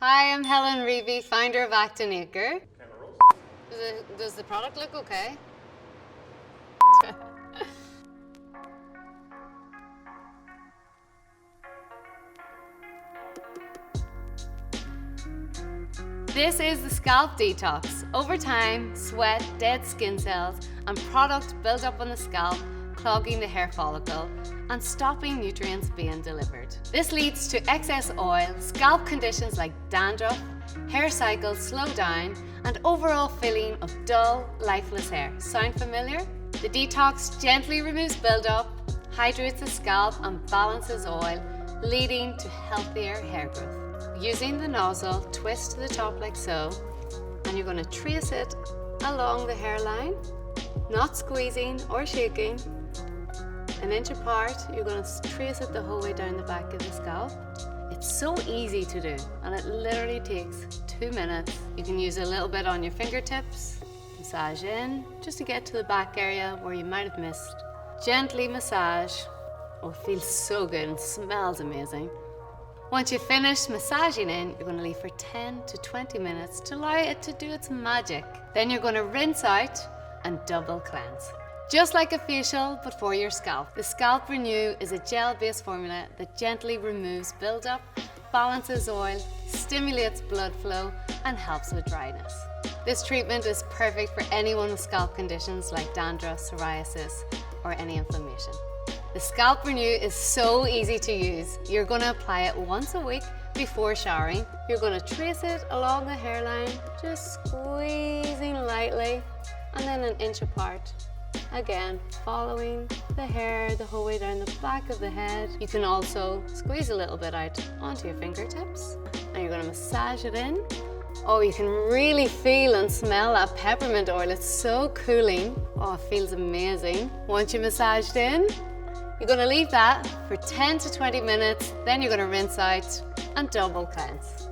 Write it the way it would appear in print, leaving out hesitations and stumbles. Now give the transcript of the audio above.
Hi, I'm Helen Reavey, founder of Act+Acre. Does the product look okay? This is the Scalp Detox. Over time, sweat, dead skin cells and product build up on the scalp, clogging the hair follicle and stopping nutrients being delivered. This leads to excess oil, scalp conditions like dandruff, hair cycles slow down and overall feeling of dull, lifeless hair. Sound familiar? The detox gently removes buildup, hydrates the scalp and balances oil, leading to healthier hair growth. Using the nozzle, twist to the top like so, and you're going to trace it along the hairline, not squeezing or shaking. An inch apart, you're going to trace it the whole way down the back of the scalp. It's so easy to do, and it literally takes 2 minutes. You can use a little bit on your fingertips, massage in, just to get to the back area where you might have missed. Gently massage. Oh, it feels so good and smells amazing. Once you've finished massaging in, you're going to leave for 10 to 20 minutes to allow it to do its magic. Then you're going to rinse out and double cleanse. Just like a facial, but for your scalp. The Scalp Renew is a gel-based formula that gently removes buildup, balances oil, stimulates blood flow, and helps with dryness. This treatment is perfect for anyone with scalp conditions like dandruff, psoriasis, or any inflammation. The Scalp Renew is so easy to use. You're going to apply it once a week before showering. You're going to trace it along the hairline, just squeezing lightly, and then an inch apart. Again, following the hair the whole way down the back of the head. You can also squeeze a little bit out onto your fingertips, and you're going to massage it in. Oh, you can really feel and smell that peppermint oil. It's so cooling. Oh, it feels amazing. Once you massaged in, you're going to leave that for 10 to 20 minutes, then you're going to rinse out and double cleanse.